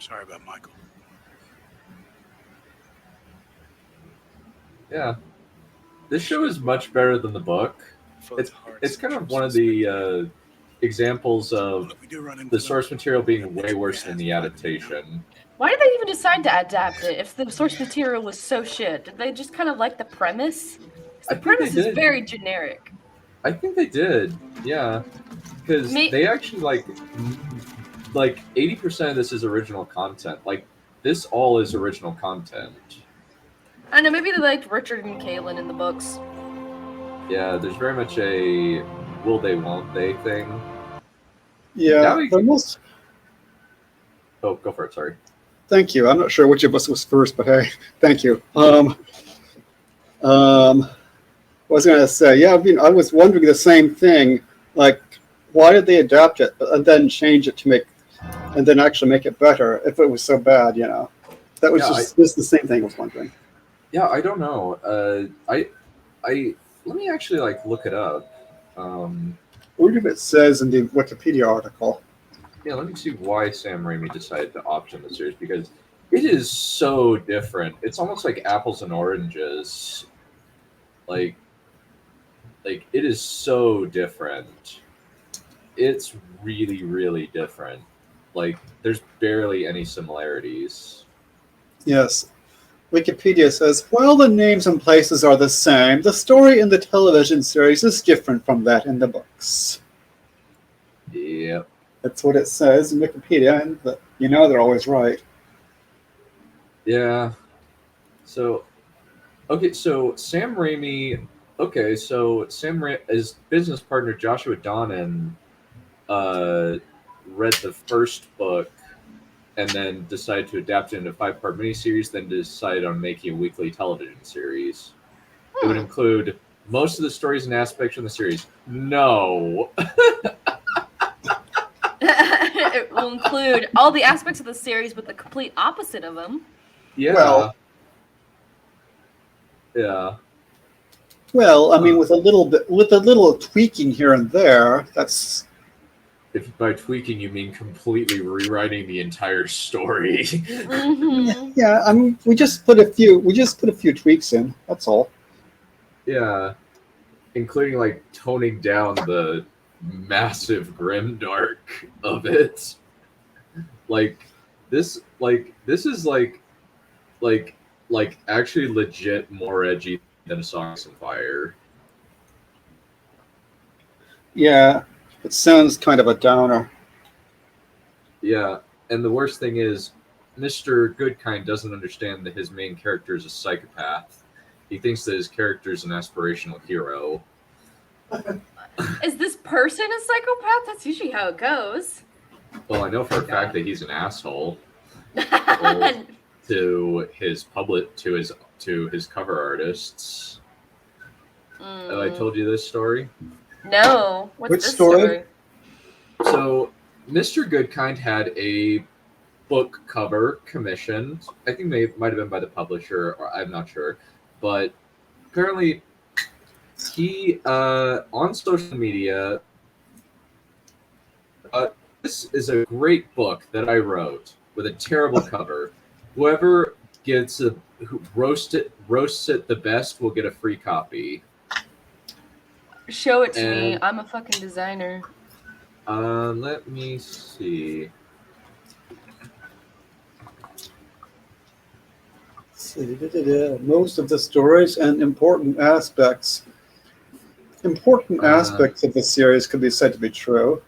Sorry about Michael. Yeah, this show is much better than the book. Full of It's hearts it's and kind of troops one and of the spectators. examples Well, of if we do run the into them, source material we'll being admit way your worse than behalf the privately, you know? adaptation. Why did they even decide to adapt it if the source material was so shit? Did they just kind of like the premise? Because I the think they premise is did. very generic. I think they did. Yeah, because Me- they actually like 80% of this is original content. Like this all is original content. I know, maybe they liked Richard and Kaylin in the books. Yeah, there's very much a will they won't they thing. Yeah, Now we the most. oh go for it. Sorry. Thank you. I'm not sure which of us was first, but hey, thank you. What was I going to say? Yeah, I was wondering the same thing. Like, why did they adapt it and then change it to make, and then actually make it better if it was so bad? You know, that was Yeah, just the same thing I was wondering. Yeah, I don't know. I let me actually like look it up. I wonder if it says in the Wikipedia article. Yeah, let me see why Sam Raimi decided to option the series because it is so different. It's almost like apples and oranges. Like, like it is so different. It's really, really different. Like, there's barely any similarities. Yes, Wikipedia says, while the names and places are the same, the story in the television series is different from that in the books. Yep. That's what it says in Wikipedia, and you know they're always right. Yeah. So, okay, so Sam Raimi. Okay, so his business partner Joshua Donnan read the first book and then decided to adapt it into a 5-part miniseries, then decided on making a weekly television series. It would include most of the stories and aspects from the series. No. It will include all the aspects of the series, but the complete opposite of them. Yeah. Well, yeah. Well, I mean, with a little tweaking here and there, that's. If by tweaking you mean completely rewriting the entire story. Mm-hmm. Yeah, I mean, we just put a few tweaks in. That's all. Yeah. Including like toning down the massive grimdark of it. This is like actually legit more edgy than a Song of Fire. Yeah, it sounds kind of a downer. Yeah, and the worst thing is, Mr. Goodkind doesn't understand that his main character is a psychopath. He thinks that his character is an aspirational hero. Is this person a psychopath? That's usually how it goes. Well, I know for a fact that he's an asshole Mm. to his cover artists. Have I told you this story? No. What's Which this story? So, Mr. Goodkind had a book cover commissioned. I think they might have been by the publisher, or I'm not sure. But apparently, he on social media. This is a great book that I wrote with a terrible cover. Whoever who roasts it the best will get a free copy. Show it to me. And- I'm a fucking designer. Let me see. Most of the stories and important aspects of the series could be said to be true.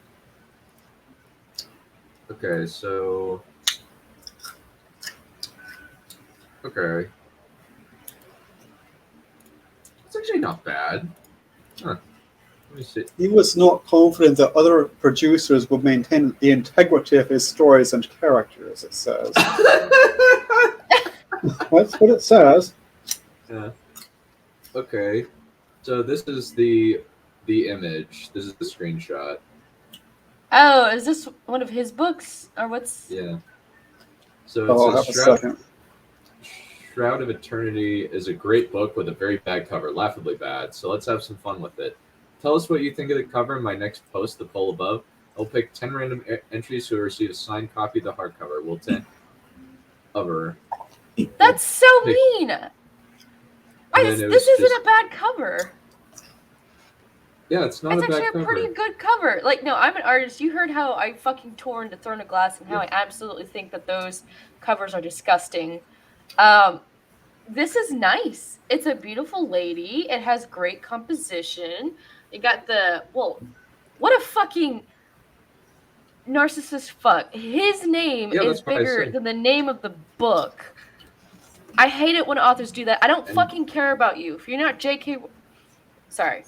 Okay, so. Okay. It's actually not bad. Huh. Let me see. He was not confident that other producers would maintain the integrity of his stories and characters, it says. That's what it says. Yeah. Okay. So this is the image. This is the screenshot. Oh, is this one of his books? Or what's... Yeah. So Oh, it have a says second. Shroud of Eternity is a great book with a very bad cover, laughably bad. So let's have some fun with it. Tell us what you think of the cover in my next post, the poll above. I'll pick 10 random entries who will receive a signed copy of the hardcover. cover. That's so mean. then it was This isn't just- a bad cover. Yeah, it's not It's a bad actually cover. a pretty good cover. Like, no, I'm an artist. You heard how I fucking tore into Throne of Glass and how I absolutely think that those covers are disgusting. This is nice. It's a beautiful lady. It has great composition. You got what a fucking narcissist fuck. His name Yeah, is that's what I bigger said. than the name of the book. I hate it when authors do that. I don't fucking care about you. If you're not J.K. Sorry.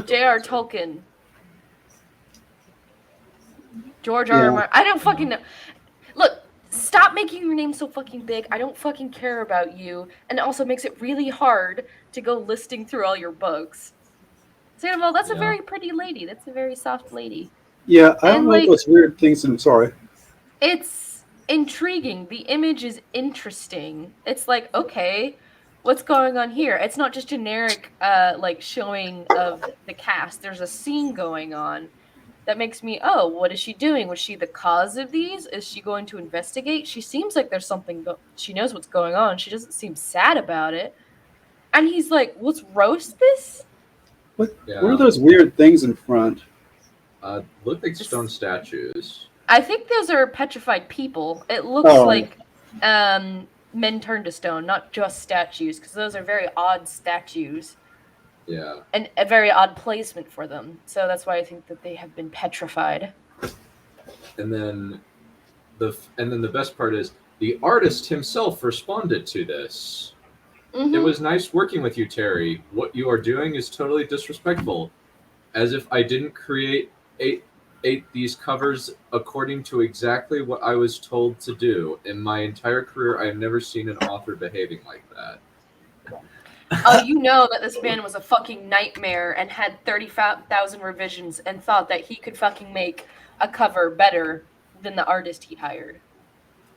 J.R. Tolkien. George R. R. Martin. I don't fucking know. Look, stop making your name so fucking big. I don't fucking care about you. And it also makes it really hard to go listing through all your books. Second of all, that's a very pretty lady. That's a very soft lady. Yeah, I don't And, like like- those weird things. I'm sorry. It's intriguing. The image is interesting. It's like, okay, what's going on here? It's not just generic like showing of the cast. There's a scene going on that makes me, oh, what is she doing? Was she the cause of these? Is she going to investigate? She seems like there's something she knows what's going on. She doesn't seem sad about it. And he's like, let's roast this? What are those weird things in front? Look like stone statues. I think those are petrified people. It looks like men turned to stone, not just statues, because those are very odd statues. Yeah. And a very odd placement for them. So that's why I think that they have been petrified. And then the best part is the artist himself responded to this. Mm-hmm. It was nice working with you, Terry. What you are doing is totally disrespectful. As if I didn't create eight these covers according to exactly what I was told to do. In my entire career, I have never seen an author behaving like that. Oh, you know that this man was a fucking nightmare and had 30,000 revisions and thought that he could fucking make a cover better than the artist he hired.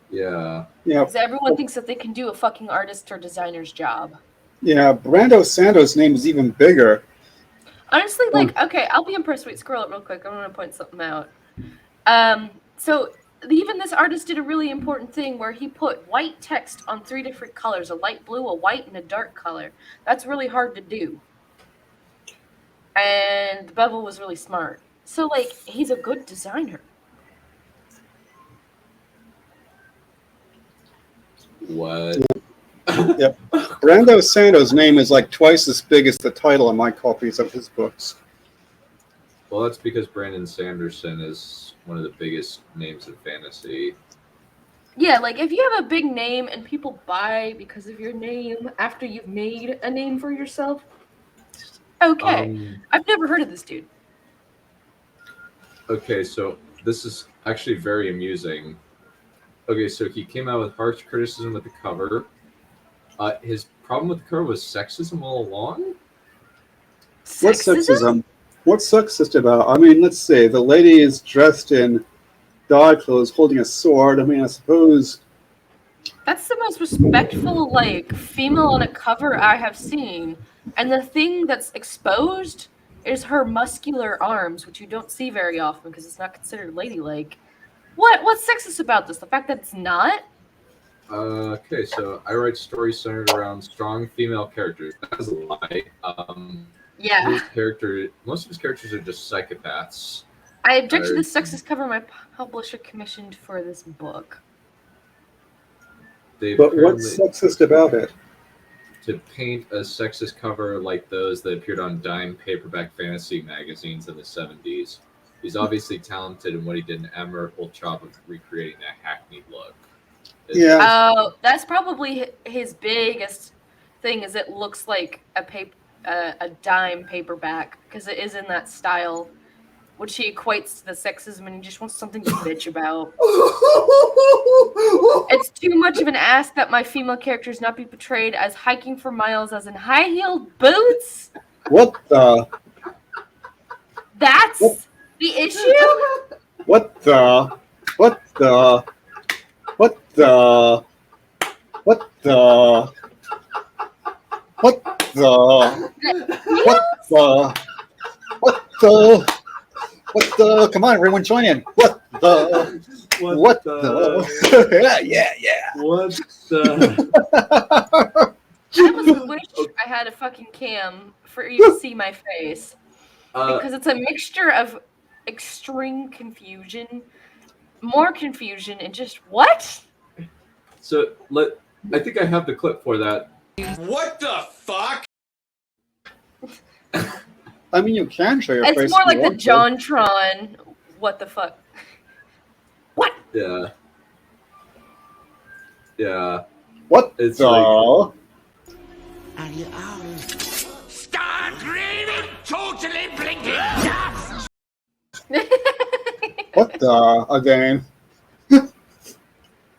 Yeah. Yeah, Because everyone thinks that they can do a fucking artist or designer's job. yeah. Brando Sando's name is even bigger. Honestly, like, okay, I'll be impressed. Wait, scroll up real quick. I want to point something out. So even this artist did a really important thing where he put white text on 3 different colors: a light blue, a white, and a dark color. That's really hard to do. And the bevel was really smart. So, like, he's a good designer. What? Yep. Brando Sando's name is like twice as big as the title on my copies of his books. Well, that's because Brandon Sanderson is one of the biggest names in fantasy. Yeah, like, if you have a big name and people buy because of your name after you've made a name for yourself, okay. I've never heard of this dude. Okay, so this is actually very amusing. Okay, so he came out with harsh criticism with the cover. His problem with the cover was sexism all along? What's sexism? What's sexist about? I mean, let's see. The lady is dressed in dye clothes, holding a sword. I mean, I suppose. That's the most respectful, like, female on a cover I have seen. And the thing that's exposed is her muscular arms, which you don't see very often because it's not considered ladylike. What's sexist about this? The fact that it's not? Okay, so I write stories centered around strong female characters. That's a lie. Yeah. Most of his characters are just psychopaths. I object to this sexist cover my publisher commissioned for this book. But what's sexist about it? To paint a sexist cover like those that appeared on dime paperback fantasy magazines in the 70s. He's obviously talented in what he did an admirable job of recreating that hackneyed look. Yeah. Oh, that's probably his biggest thing. Is it looks like a dime paperback because it is in that style, which he equates to the sexism, and he just wants something to bitch about. It's too much of an ask that my female characters not be portrayed as hiking for miles as in high-heeled boots. What the? That's the issue? What the? What the? What the? What the? What the? What the? What the? What the? Come on, everyone, join in. What What the? Yeah. What the? I almost wish I had a fucking cam for you to see my face. Because it's a mixture of extreme confusion, more confusion, and just what? So I think I have the clip for that. What the fuck? I mean, you can show your face. It's more if like you the want to. JonTron. What the fuck? What? Yeah. Yeah. What It's the? Are you out of... Start reading totally blinking nuts! What the? Again.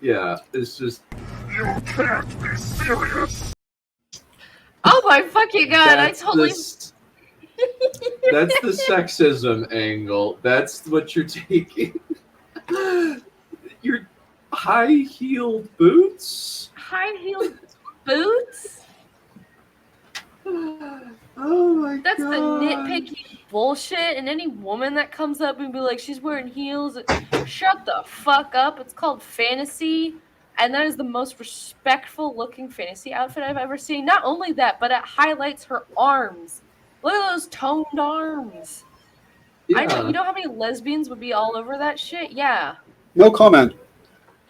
Yeah. It's just. You can't be serious! Oh my fucking god! I That's totally. That's the sexism angle. That's what you're taking. Your high-heeled boots? High-heeled boots? Oh my That's god. the nitpicky bullshit. And any woman that comes up and be like, she's wearing heels, shut the fuck up. It's called fantasy. And that is the most respectful looking fantasy outfit I've ever seen. Not only that, but it highlights her arms. Look at those toned arms. Yeah. I know. You know how many lesbians would be all over that shit? Yeah. No comment.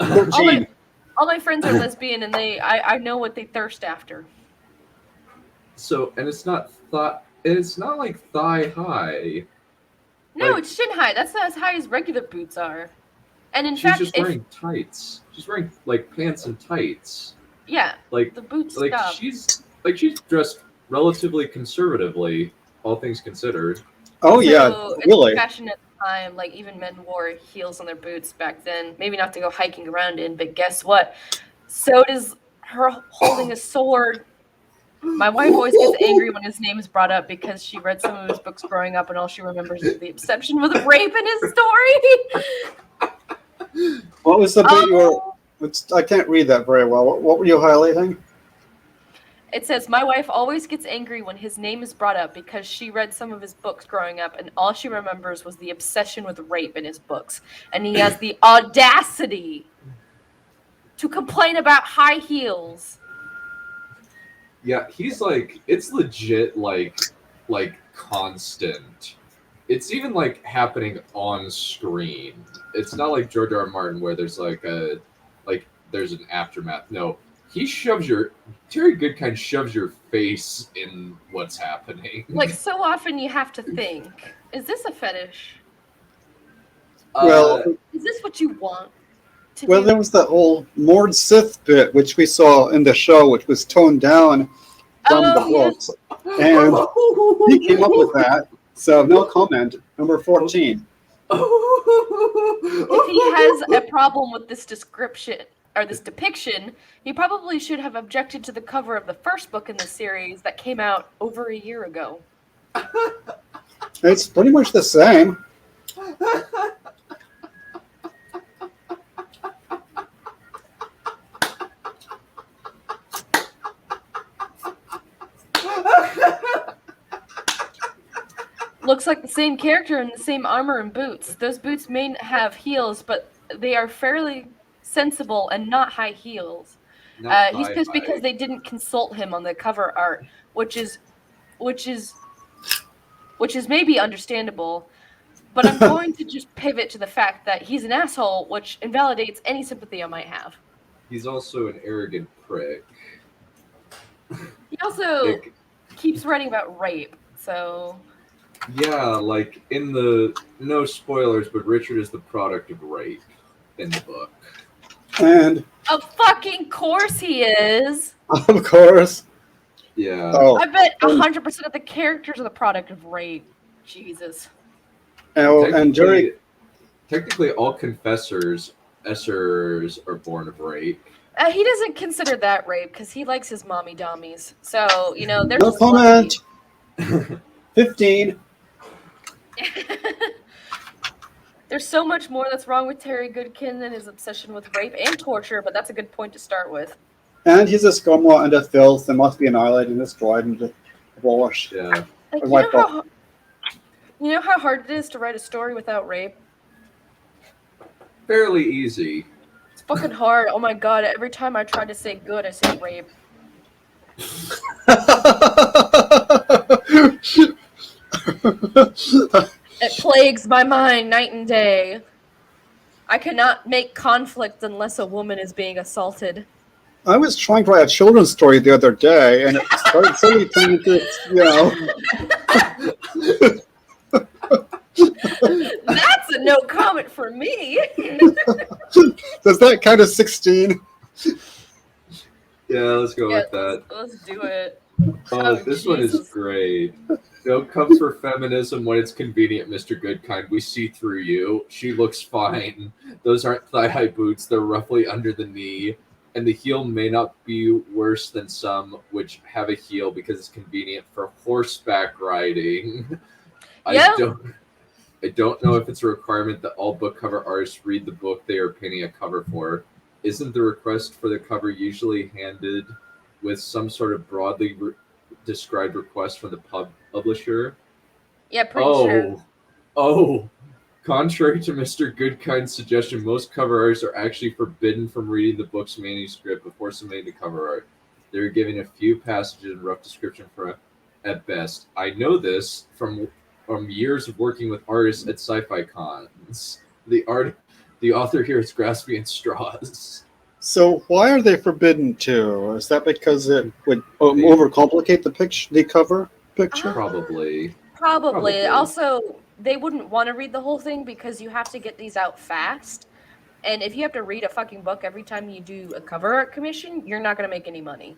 13. All my friends are lesbian, and I know what they thirst after. So, and it's not like thigh high. No, Like- it's shin high. That's not as high as regular boots are. And in She's fact, just wearing tights. She's wearing like pants and tights. yeah, Like the boots like stop. she's dressed relatively conservatively, all things considered. Oh, So yeah. it's Really? fashion at the time. Like even men wore heels on their boots back then. Maybe not to go hiking around in, but guess what? So does her holding a sword. My wife always gets angry when his name is brought up because she read some of his books growing up, and all she remembers is the obsession with rape in his story. What was the bit you were... I can't read that very well. What were you highlighting? It says, my wife always gets angry when his name is brought up because she read some of his books growing up, and all she remembers was the obsession with rape in his books. And he has the audacity to complain about high heels. Yeah, he's like, it's legit like constant. It's even like happening on screen. It's not like George R. R. Martin where there's there's an aftermath. No, Terry Goodkind shoves your face in what's happening. Like, so often you have to think, is this a fetish? Well, Is this what you want to well, do? there was that old Mord Sith bit, which we saw in the show, which was toned down from the yes. books. And he came up with that. So no comment. Number 14. If he has a problem with this description or this depiction, he probably should have objected to the cover of the first book in the series that came out over a year ago. It's pretty much the same. Looks like the same character in the same armor and boots. Those boots may have heels, but they are fairly sensible and not high heels. He's pissed because they didn't consult him on the cover art, which is maybe understandable. But I'm going to just pivot to the fact that he's an asshole, which invalidates any sympathy I might have. He's also an arrogant prick. He also keeps writing about rape, so... Yeah, like in the, no spoilers, but Richard is the product of rape in the book. And Of fucking course he is! of course. Yeah. Oh, I bet 100% of the characters are the product of rape. Jesus. and Jerry. Technically, all confessors, Essers, are born of rape. He doesn't consider that rape because he likes his mommy dommies. So, you know, they're No just comment. 15. There's so much more that's wrong with Terry Goodkind than his obsession with rape and torture, but that's a good point to start with. And he's a scumwort and a filth that must be annihilated and destroyed and abolished. Yeah. Like, Wiped off. you know how hard it is to write a story without rape? fairly easy. It's fucking hard. Oh my god, every time I try to say good, I say rape. It plagues my mind night and day. I cannot make conflict unless a woman is being assaulted. I was trying to write a children's story the other day, and it started suddenly turning into, That's a no comment for me. Does that count as 16? Yeah, let's go with that. Let's do it. Oh, this one is great. Don't come for feminism when it's convenient, Mr. Goodkind. We see through you. She looks fine. Those aren't thigh-high boots. They're roughly under the knee. And the heel may not be worse than some which have a heel because it's convenient for horseback riding. Yeah. I don't know if it's a requirement that all book cover artists read the book they are painting a cover for. Isn't the request for the cover usually handed with some sort of broadly described request from the publisher? Yeah, pretty sure. Oh, contrary to Mr. Goodkind's suggestion, most cover artists are actually forbidden from reading the book's manuscript before submitting the cover art. They're giving a few passages and rough description for at best. I know this from years of working with artists at sci-fi cons. The author here is grasping at straws. So why are they forbidden to? Is that because it would overcomplicate the cover picture? Probably. Also, they wouldn't want to read the whole thing because you have to get these out fast. And if you have to read a fucking book every time you do a cover art commission, you're not going to make any money.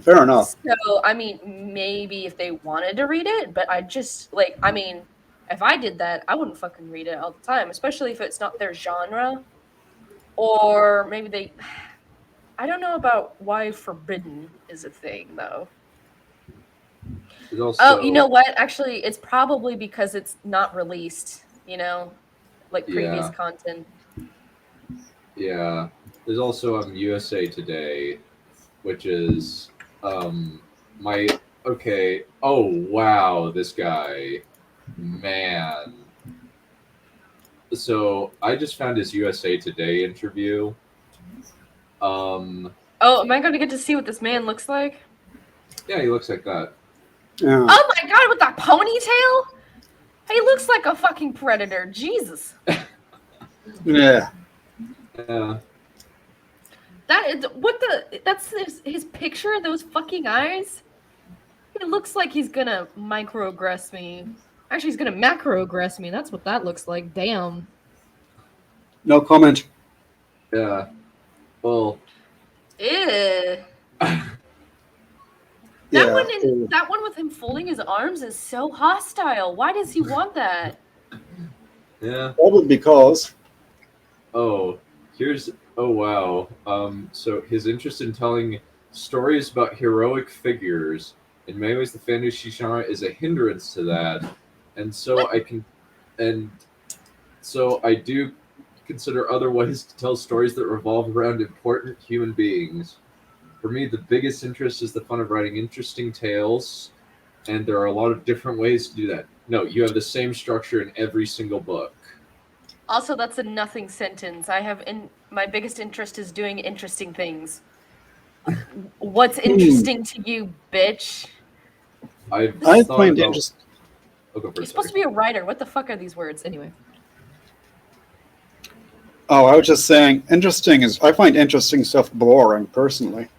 Fair enough. So, I mean, maybe if they wanted to read it, but I just, if I did that, I wouldn't fucking read it all the time, especially if it's not their genre. Or maybe I don't know about why forbidden is a thing, though. Also, you know what? Actually, it's probably because it's not released, previous content. Yeah. There's also USA Today, which is okay. Oh wow, this guy. Man. So I just found his USA Today interview. Am I going to get to see what this man looks like? Yeah, he looks like that. Yeah. Oh my god, with that ponytail? He looks like a fucking predator. Jesus. Yeah. Yeah. That's his picture, those fucking eyes? It looks like he's gonna microaggress me. Actually, he's gonna macroaggress me. That's what that looks like. Damn. No comment. Yeah. Well. Ew. That one with him folding his arms is so hostile. Why does he want that? Yeah. Probably because. Oh wow. So his interest in telling stories about heroic figures. In many ways, the fantasy genre is a hindrance to that, and so I do consider other ways to tell stories that revolve around important human beings. For me, the biggest interest is the fun of writing interesting tales, and there are a lot of different ways to do that. No, you have the same structure in every single book. Also, that's a nothing sentence. My biggest interest is doing interesting things. What's interesting to you, bitch? I find interesting. You're supposed to be a writer. What the fuck are these words? Anyway. Oh, I was just saying, I find interesting stuff boring, personally.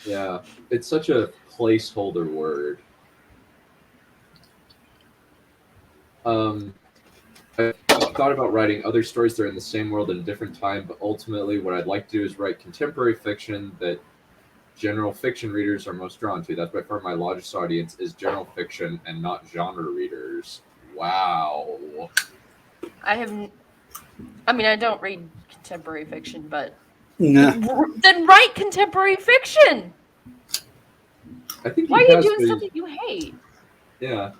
Yeah, it's such a placeholder word. I thought about writing other stories that are in the same world in a different time, but ultimately what I'd like to do is write contemporary fiction that general fiction readers are most drawn to. That's by far my largest audience is general fiction and not genre readers. Wow. I don't read contemporary fiction, but Nah. then write contemporary fiction. I think why are you doing something you hate? Yeah,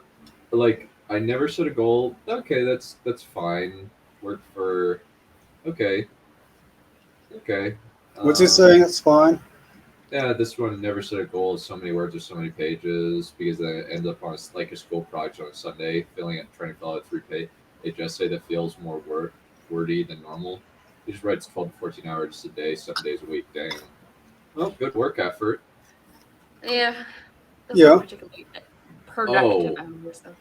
I never set a goal. Okay, that's fine. Work for. Okay. What's he saying? It's fine. Yeah, this one never set a goal of so many words or so many pages because I end up on a school project on a Sunday, trying to fill out a 3-page essay that feels more work wordy than normal. He just writes 12 to 14 hours a day, 7 days a week. Dang. Well, good work effort. Yeah. Those Yeah. aren't particularly productive hours, though.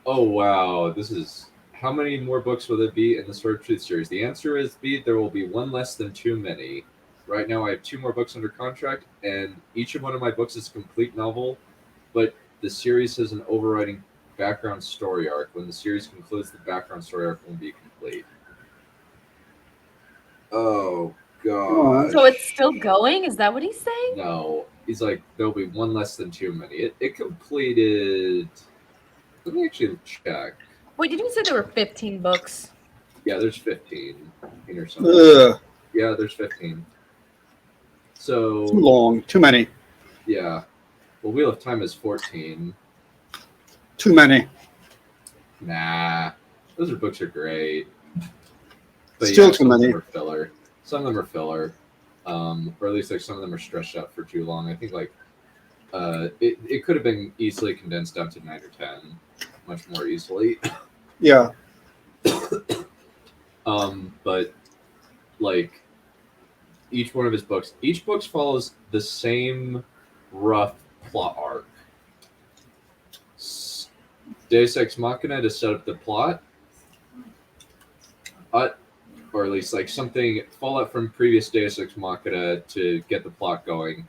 Oh, wow. This is... How many more books will there be in the Sword of Truth series? The answer is B, there will be one less than too many. Right now I have 2 more books under contract, and each of one of my books is a complete novel, but the series has an overriding background story arc. When the series concludes, the background story arc will be complete. Oh, God. So it's still going? Is that what he's saying? No. He's like, there'll be one less than too many. It completed... Let me actually check. Wait, did you say there were 15 books? Yeah, there's 15 or something. Ugh, Yeah, there's 15. So... too long. Too many. Yeah. Well, Wheel of Time is 14. Too many. Nah. Those books are great. But Still too some of many. them are filler. Some of them are filler. Or at least like some of them are stretched out for too long. I think like it could have been easily condensed down to 9 or 10. Much more easily. Yeah. But like each one of his books, each book follows the same rough plot arc. Deus Ex Machina to set up the plot, or at least like something fallout from previous Deus Ex Machina to get the plot going.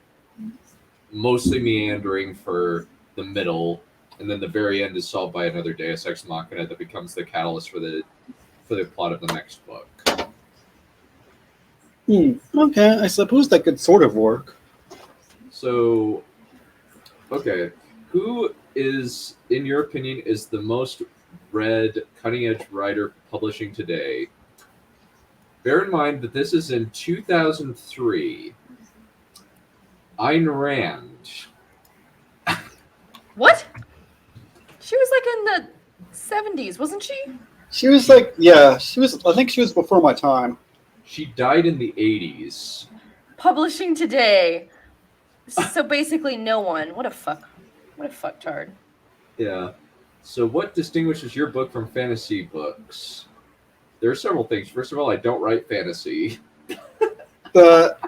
Mostly meandering for the middle, and then the very end is solved by another Deus Ex Machina that becomes the catalyst for the plot of the next book. Okay, I suppose that could sort of work. So, okay, who is, in your opinion, is the most read cutting-edge writer publishing today? Bear in mind that this is in 2003. Ayn Rand. What? She was like in the 70s, wasn't she? She was like, yeah, she was. I think she was before my time. She died in the 80s. Publishing today. So basically no one. What a fucktard. Yeah. So what distinguishes your book from fantasy books? There are several things. First of all, I don't write fantasy. What?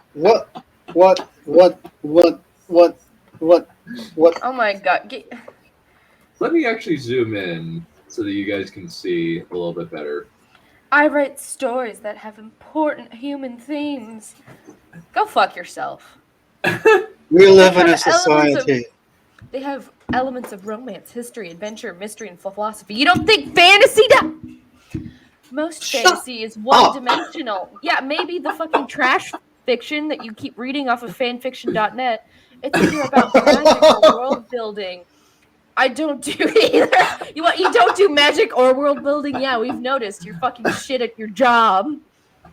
Oh my god. Let me actually zoom in so that you guys can see a little bit better. I write stories that have important human themes. Go fuck yourself. We live in a society. They have elements of romance, history, adventure, mystery, and philosophy. You don't think fantasy does? Most fantasy is one-dimensional. Yeah, maybe the fucking trash fiction that you keep reading off of fanfiction.net. It's either about magic or world building. I don't do either. You don't do magic or world building? Yeah, we've noticed. You're fucking shit at your job.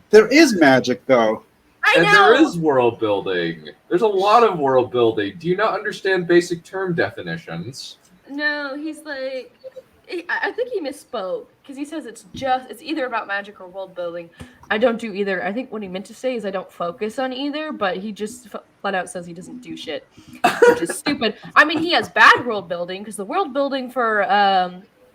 There is magic, though. I And know. there is world building. There's a lot of world building. Do you not understand basic term definitions? No, he's like, I think he misspoke because he says it's either about magic or world building. I don't do either. I think what he meant to say is I don't focus on either, but he just flat out says he doesn't do shit, which is stupid. I mean, he has bad world building because the world building for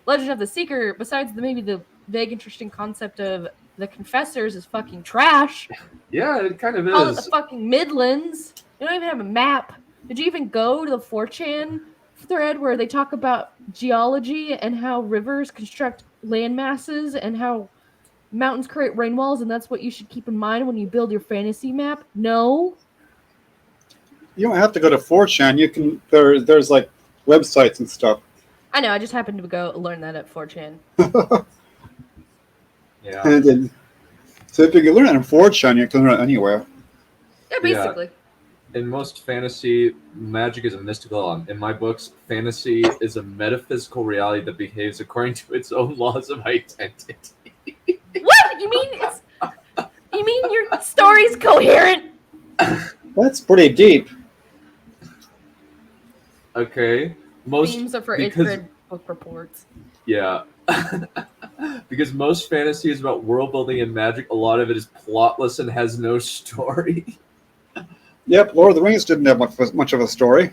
Legend of the Seeker, besides maybe the vague, interesting concept of the Confessors, is fucking trash. Yeah, it kind of is. Call it the fucking Midlands. You don't even have a map. Did you even go to the 4chan thread where they talk about geology and how rivers construct land masses and how mountains create rain walls, and that's what you should keep in mind when you build your fantasy map? No. You don't have to go to 4chan. You can. There's like websites and stuff. I know. I just happened to go learn that at 4chan. Yeah. And then, so if you can learn it in 4chan, you can learn it anywhere. Yeah, basically. In most fantasy, magic is a mystical element. In my books, fantasy is a metaphysical reality that behaves according to its own laws of identity. What? You mean your story's coherent? That's pretty deep. Okay. Themes are for 8th grade book reports. Yeah. Because most fantasy is about world building and magic. A lot of it is plotless and has no story. Yep, Lord of the Rings didn't have much of a story.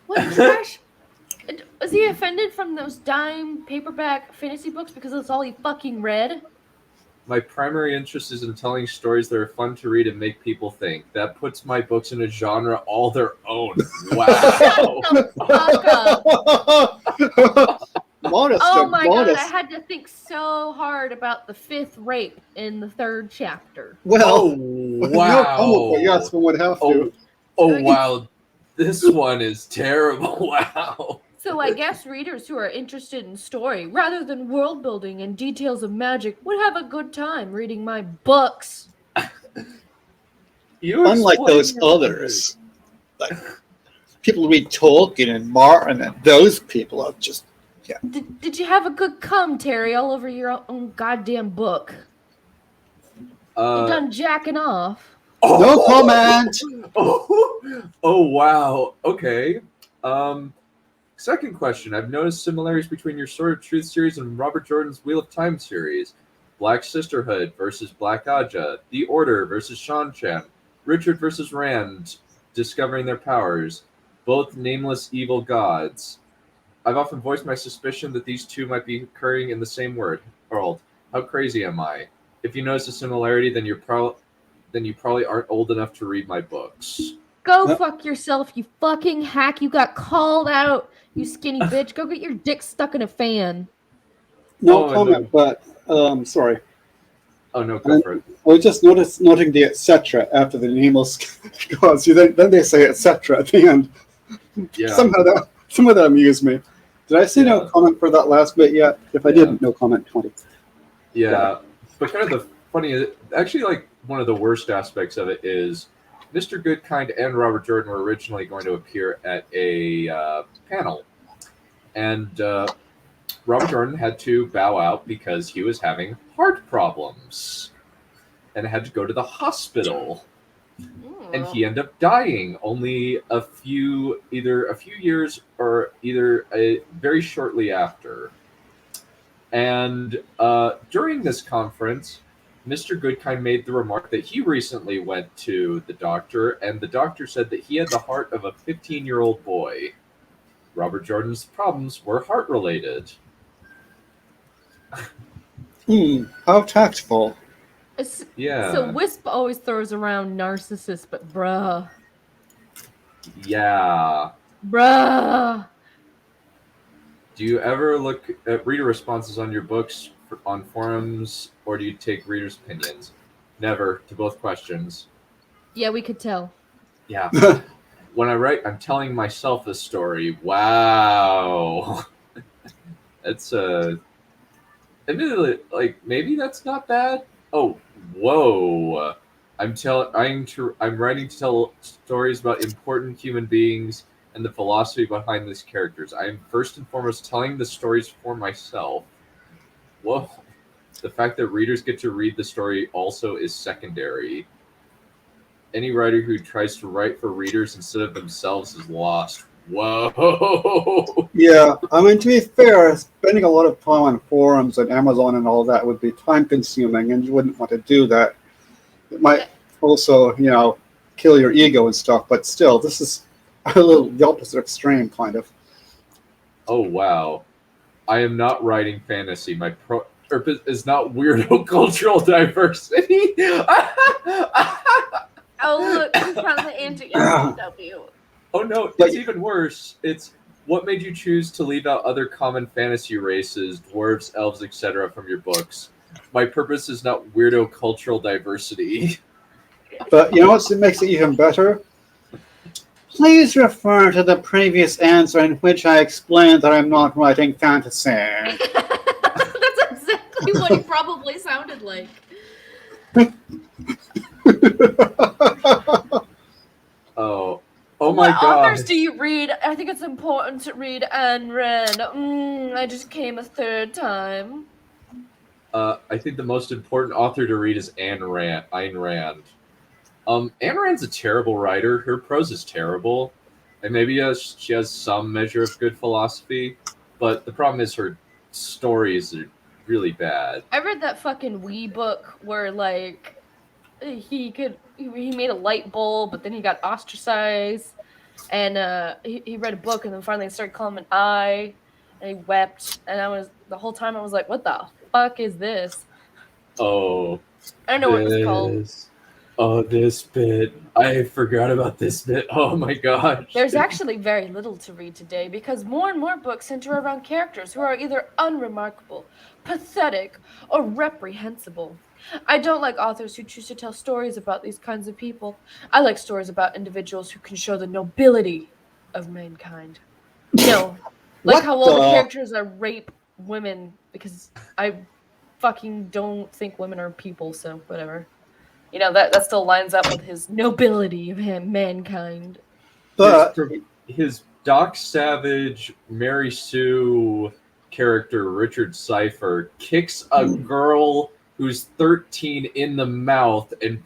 What trash? Was he offended from those dime paperback fantasy books because that's all he fucking read? My primary interest is in telling stories that are fun to read and make people think. That puts my books in a genre all their own. Wow. Fuck up. Modest, Oh my god, I modest. had to think so hard about the 5th rape in the 3rd chapter. Well, Oh no comment, but wow. yes, one would have Oh, to. oh wow. This one is terrible. Wow. So I guess readers who are interested in story rather than world building and details of magic would have a good time reading my books. You Unlike explain those your others, like people read Tolkien and Martin, and those people are just Did you have a good commentary all over your own goddamn book? You done jacking off? no comment. Oh wow. Okay. Second question. I've noticed similarities between your Sword of Truth series and Robert Jordan's Wheel of Time series. Black Sisterhood versus Black Aja. The Order versus Shan-Chan. Richard versus Rand discovering their powers. Both nameless evil gods. I've often voiced my suspicion that these two might be occurring in the same world. How crazy am I? If you notice a similarity, then you probably aren't old enough to read my books. Go fuck yourself, you fucking hack. You got called out, you skinny bitch. Go get your dick stuck in a fan. No Oh, comment, but sorry. Oh no, go for it. I was just noting the etc. after the nameless gods. Then they say etc. at the end. Yeah. Somehow that amused me. Did I say no Yeah. comment for that last bit yet? If I Yeah. didn't, no comment 20. Yeah, but kind of the funny, actually, like one of the worst aspects of it is Mr. Goodkind and Robert Jordan were originally going to appear at a panel, and Robert Jordan had to bow out because he was having heart problems and had to go to the hospital, and he ended up dying only either a few years or very shortly after. And during this conference, Mr. Goodkind made the remark that he recently went to the doctor, and the doctor said that he had the heart of a 15-year-old boy. Robert Jordan's problems were heart-related. How tactful. Yeah. So Wisp always throws around narcissist, but bruh. Yeah. Bruh. Do you ever look at reader responses on your books on forums, or do you take readers' opinions? Never, to both questions. Yeah, we could tell. Yeah. When I write, I'm telling myself a story. Wow. That's admittedly, like, maybe that's not bad. Oh, whoa. I'm writing to tell stories about important human beings and the philosophy behind these characters. I am first and foremost telling the stories for myself. Whoa. The fact that readers get to read the story also is secondary. Any writer who tries to write for readers instead of themselves is lost. Whoa. Yeah, I mean, to be fair, spending a lot of time on forums and Amazon and all that would be time consuming, and you wouldn't want to do that. It might also, kill your ego and stuff, but still, this is a little the opposite extreme, kind of. Oh, wow. I am not writing fantasy. My purpose is not weirdo cultural diversity. Oh, look, we found the anti-SJW. Oh, no, it's even worse. It's what made you choose to leave out other common fantasy races, dwarves, elves, etc. from your books? My purpose is not weirdo cultural diversity. But you know what makes it even better? Please refer to the previous answer in which I explained that I'm not writing fantasy. That's exactly what he probably sounded like. Oh my what god. authors do you read? I think it's important to read Ayn Rand. I just came a third time. I think the most important author to read is Ayn Rand. Ayn Rand's a terrible writer. Her prose is terrible. And maybe she has some measure of good philosophy, but the problem is her stories are really bad. I read that fucking Wee book where, like, he made a light bulb, but then he got ostracized. And he read a book, and then finally started calling him an eye, and he wept. And the whole time I was like, what the fuck is this? Oh, I don't know what it's called. this bit. I forgot about this bit. Oh my gosh. There's actually very little to read today because more and more books center around characters who are either unremarkable, pathetic, or reprehensible. I don't like authors who choose to tell stories about these kinds of people. I like stories about individuals who can show the nobility of mankind. No, like What how all the the? characters are rape women because I fucking don't think women are people, so whatever. That still lines up with his nobility of mankind. But His Doc Savage, Mary Sue character, Richard Cypher, kicks a girl who's 13 in the mouth and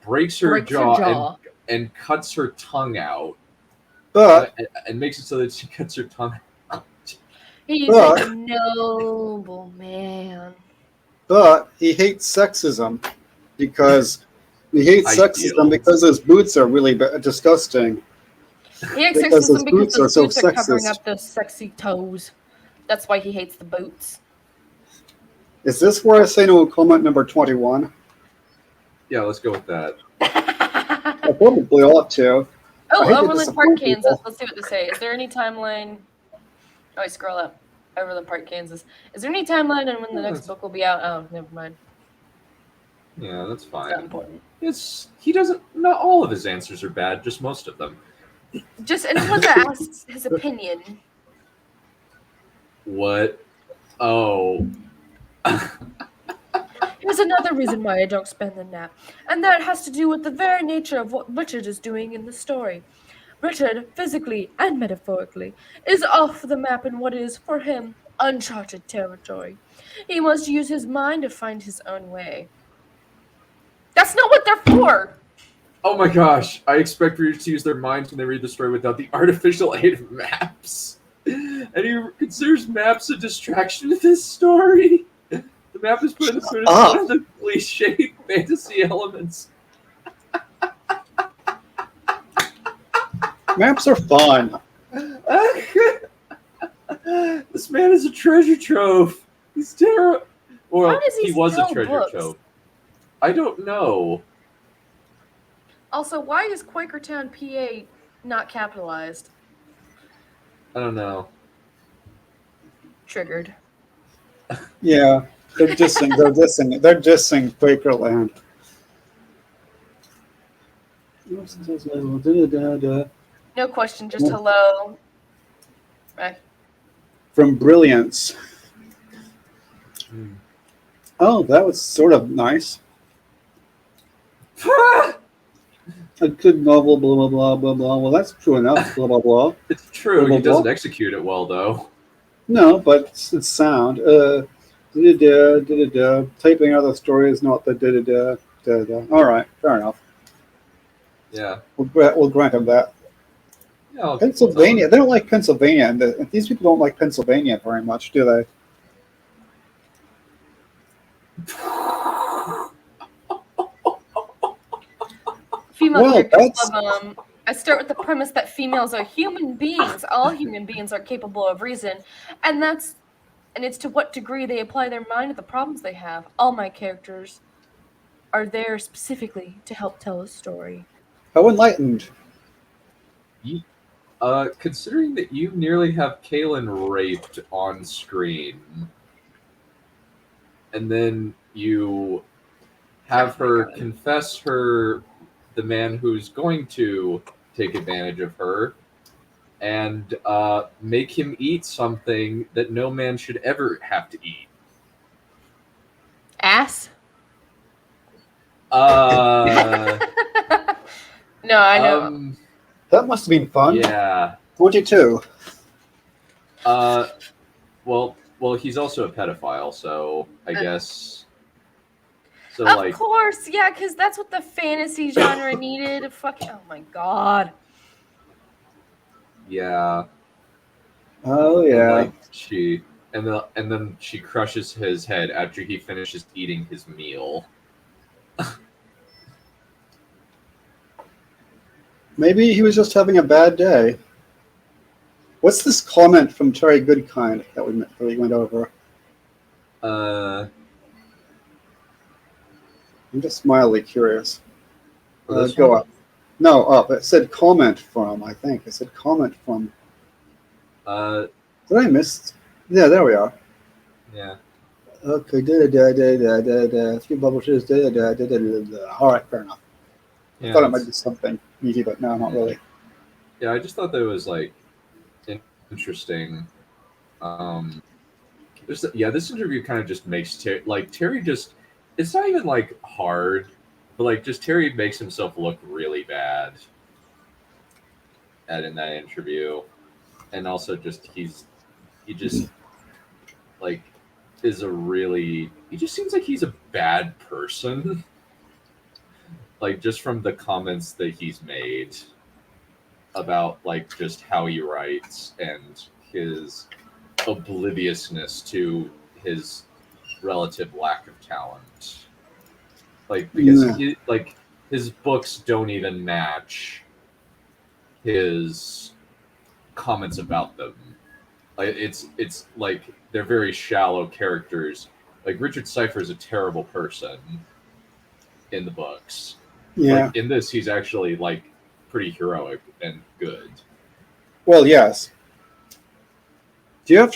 breaks her jaw. And cuts her tongue out. And makes it so that she cuts her tongue out. He's a noble man. But he hates sexism because because his boots are really disgusting. He hates Because sexism because boots are those so boots are covering sexist. up those sexy toes. That's why he hates the boots. Is this where I say no comment number 21? Yeah, let's go with that. I probably ought to. Oh, Overland Park, Kansas. Let's see what they say. Is there any timeline? Oh, I scroll up. Overland Park, Kansas. Is there any timeline on when the next book will be out? Oh, never mind. Yeah, that's fine. It's not important. He doesn't. Not all of his answers are bad. Just most of them. Just anyone that asks his opinion. What? Oh. Here's another reason why I don't spend the nap, and that has to do with the very nature of what Richard is doing in the story. Richard, physically and metaphorically, is off the map in what is, for him, uncharted territory. He must use his mind to find his own way. That's not what they're for! Oh my gosh, I expect readers to use their minds when they read the story without the artificial aid of maps. And he considers maps a distraction to this story. The map is put in the one of the cliched fantasy elements. Maps are fun. This man is a treasure trove. He's terrible. Well, How does he was a spell treasure books? trove. I don't know. Also, why is Quakertown, PA not capitalized? I don't know. Triggered. Yeah, they're dissing Quakerland. No question, just hello. Right. From Brilliance. Oh, that was sort of nice. A good novel, blah, blah, blah, blah, blah. Well, that's true enough, blah, blah, blah. It's true. Blah, blah, He doesn't blah. execute it well, though. No, but it's sound. Typing out the story is not the da-da-da. All right, fair enough. Yeah. We'll grant him that. Yeah, Pennsylvania. They don't like Pennsylvania. And these people don't like Pennsylvania very much, do they? Female Well, characters love them. I start with the premise that females are human beings. All human beings are capable of reason, and it's to what degree they apply their mind to the problems they have. All my characters are there specifically to help tell a story. How enlightened. Considering that you nearly have Kaylin raped on screen, and then you have her confess the man who's going to take advantage of her, and make him eat something that no man should ever have to eat. Ass? No, I know. That must have been fun. Yeah. 42. Well, he's also a pedophile, so I guess. So, of course, yeah, because that's what the fantasy genre needed. Oh my god. Yeah. Oh yeah. And then she crushes his head after he finishes eating his meal. Maybe he was just having a bad day. What's this comment from Terry Goodkind that we went over? I'm just mildly curious. For this Go one? up. No, up. It said comment from, I think. It said comment from. Did I miss? Yeah, there we are. Yeah. Okay, da. 3 publishers, da. All right, fair enough. I Yeah, thought it might be something easy, but no, not really. yeah, I just thought that was like interesting. This interview kind of just makes Terry just. It's not even like hard, but like just Terry makes himself look really bad in that interview, and also just he just like is a really he just seems like he's a bad person. Like just from the comments that he's made about like just how he writes and his obliviousness to his relative lack of talent. Like because Yeah. his books don't even match his comments about them. Like it's like they're very shallow characters. Like Richard Cypher is a terrible person in the books. Yeah. Like in this, he's actually like pretty heroic and good. Well, yes. Do you have